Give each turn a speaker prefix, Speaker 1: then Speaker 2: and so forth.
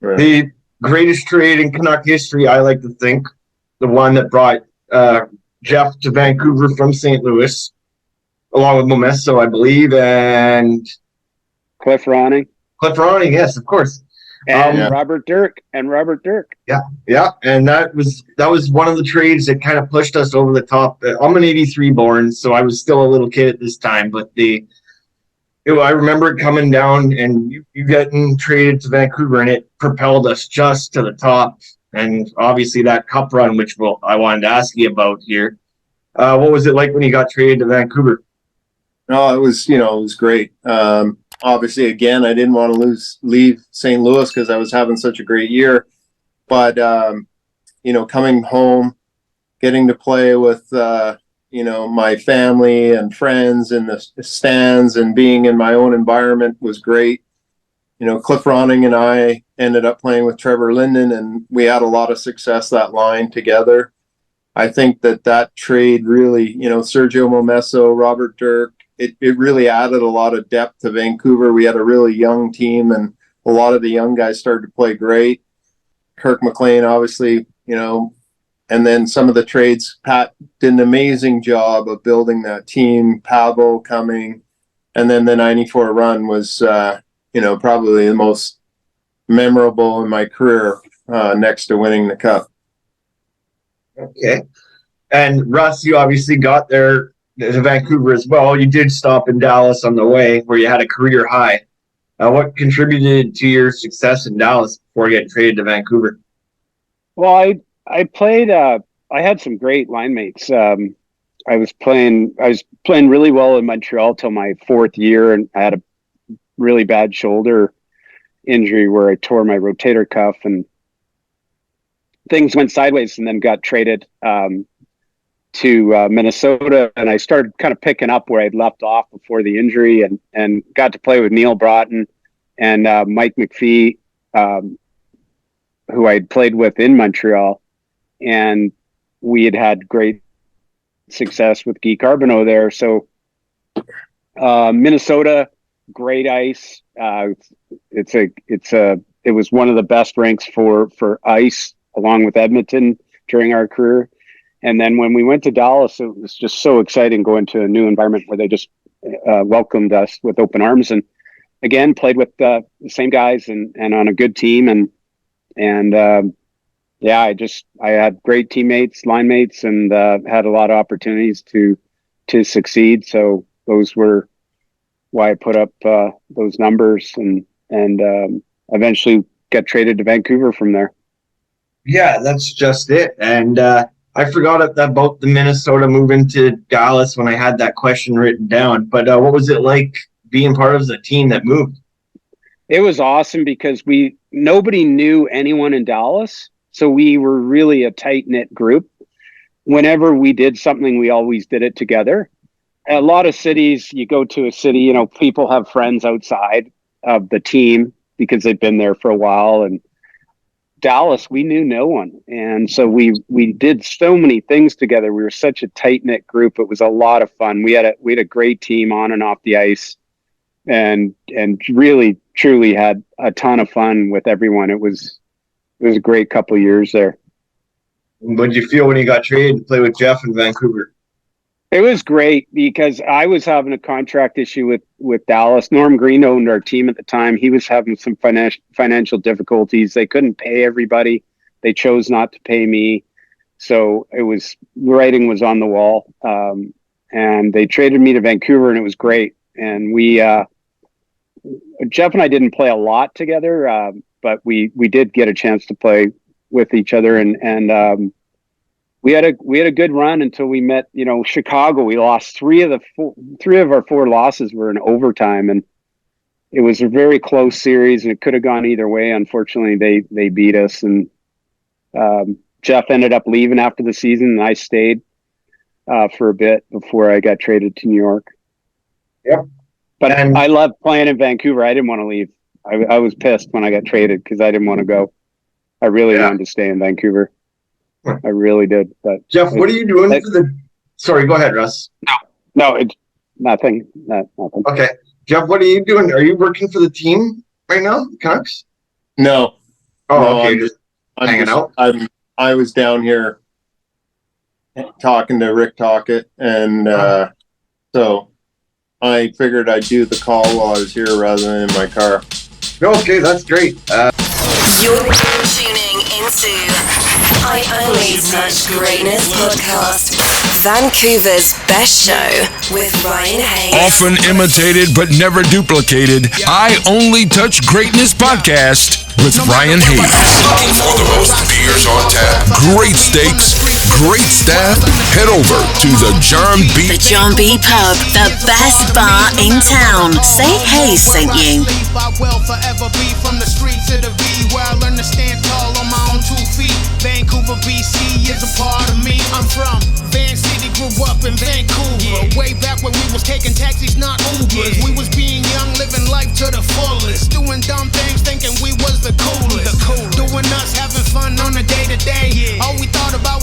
Speaker 1: Right.
Speaker 2: The greatest trade in Canuck history, I like to think, the one that brought Geoff to Vancouver from St. Louis, along with Momesso, I believe, and
Speaker 3: Cliff Ronning.
Speaker 2: Cliff Ronning, yes, of course.
Speaker 3: And Robert Dirk.
Speaker 2: Yeah, and that was one of the trades that kind of pushed us over the top. I'm an '83 born, so I was still a little kid at this time, but I remember it coming down and you getting traded to Vancouver, and it propelled us just to the top. And obviously that cup run, which I wanted to ask you about here. What was it like when you got traded to Vancouver?
Speaker 1: No, it was great. Obviously, again, I didn't want to leave St. Louis because I was having such a great year. But, coming home, getting to play with, my family and friends in the stands and being in my own environment was great. Cliff Ronning and I ended up playing with Trevor Linden, and we had a lot of success that line together. I think that trade really, Sergio Momesso, Robert Dirk, it really added a lot of depth to Vancouver. We had a really young team, and a lot of the young guys started to play great. Kirk McLean, obviously, and then some of the trades, Pat did an amazing job of building that team, Pavel coming, and then the 94 run was, probably the most memorable in my career next to winning the Cup.
Speaker 2: Okay. And Russ, you obviously got there to Vancouver as well. You did stop in Dallas on the way where you had a career high. What contributed to your success in Dallas before getting traded to Vancouver?
Speaker 3: Well, I played. I had some great line mates. I was playing really well in Montreal till my fourth year, and I had a really bad shoulder injury where I tore my rotator cuff, and things went sideways. And then got traded to Minnesota, and I started kind of picking up where I'd left off before the injury, and got to play with Neil Broughton and Mike McPhee, who I'd played with in Montreal, and we had great success with Guy Carbonneau there. So Minnesota, great ice. It was one of the best rinks for ice, along with Edmonton during our career. And then when we went to Dallas, it was just so exciting going to a new environment where they just welcomed us with open arms. And again, played with the same guys and on a good team. And I had great teammates, line mates, and had a lot of opportunities to succeed. So those were why I put up those numbers and eventually got traded to Vancouver from there.
Speaker 2: Yeah, that's just it. And I forgot about the Minnesota moving to Dallas when I had that question written down. But what was it like being part of the team that moved?
Speaker 3: It was awesome because nobody knew anyone in Dallas. So we were really a tight-knit group. Whenever we did something, we always did it together. A lot of cities, you go to a city, people have friends outside of the team because they've been there for a while. And Dallas, we knew no one. And so we did so many things together. We were such a tight-knit group. It was a lot of fun. We had a great team on and off the ice, and really, truly had a ton of fun with everyone. It was a great couple of years there.
Speaker 2: What did you feel when you got traded to play with Geoff in Vancouver?
Speaker 3: It was great because I was having a contract issue with Dallas. Norm Green owned our team at the time. He was having some financial difficulties. They couldn't pay everybody. They chose not to pay me. So writing was on the wall. And they traded me to Vancouver, and it was great. And Geoff and I didn't play a lot together, but we did get a chance to play with each other, and we had a good run until we met Chicago. We lost three of our four losses were in overtime, and it was a very close series, and it could have gone either way. Unfortunately, they beat us, and Geoff ended up leaving after the season, and I stayed for a bit before I got traded to New York.
Speaker 2: Yep.
Speaker 3: But I loved playing in Vancouver. I didn't want to leave. I was pissed when I got traded because I didn't want to go. I really wanted to stay in Vancouver. I really did. But
Speaker 2: Geoff, what are you doing for the? Sorry, go ahead, Russ.
Speaker 3: No, it's nothing. Nothing.
Speaker 2: Okay, Geoff, what are you doing? Are you working for the team right now, Canucks?
Speaker 1: No,
Speaker 2: Oh,
Speaker 1: No,
Speaker 2: okay.
Speaker 1: I'm
Speaker 2: Just hanging out.
Speaker 1: I was down here talking to Rick Tockett, and so I figured I'd do the call while I was here rather than in my car.
Speaker 2: Okay, that's great.
Speaker 4: You're tuning into I Only Touch Greatness podcast, Vancouver's best show with Ryan Hayes.
Speaker 5: Often imitated but never duplicated, I Only Touch Greatness podcast with Ryan Hayes.
Speaker 6: Looking for the most beers on tap?
Speaker 5: Great steaks, great staff. Head over to the John B.
Speaker 4: The John B. Pub, the best bar in town. Say Hayes sent you.
Speaker 7: I will forever be from the street to the V, where I learned to stand tall on my own 2 feet. Vancouver, BC is a part of me. I'm from Van City, grew up in Vancouver. Way back when we was taking taxis, not Ubers. We was being young, living life to the fullest. Doing dumb things, thinking we was the coolest. Doing us, having fun on a day-to-day. All we thought about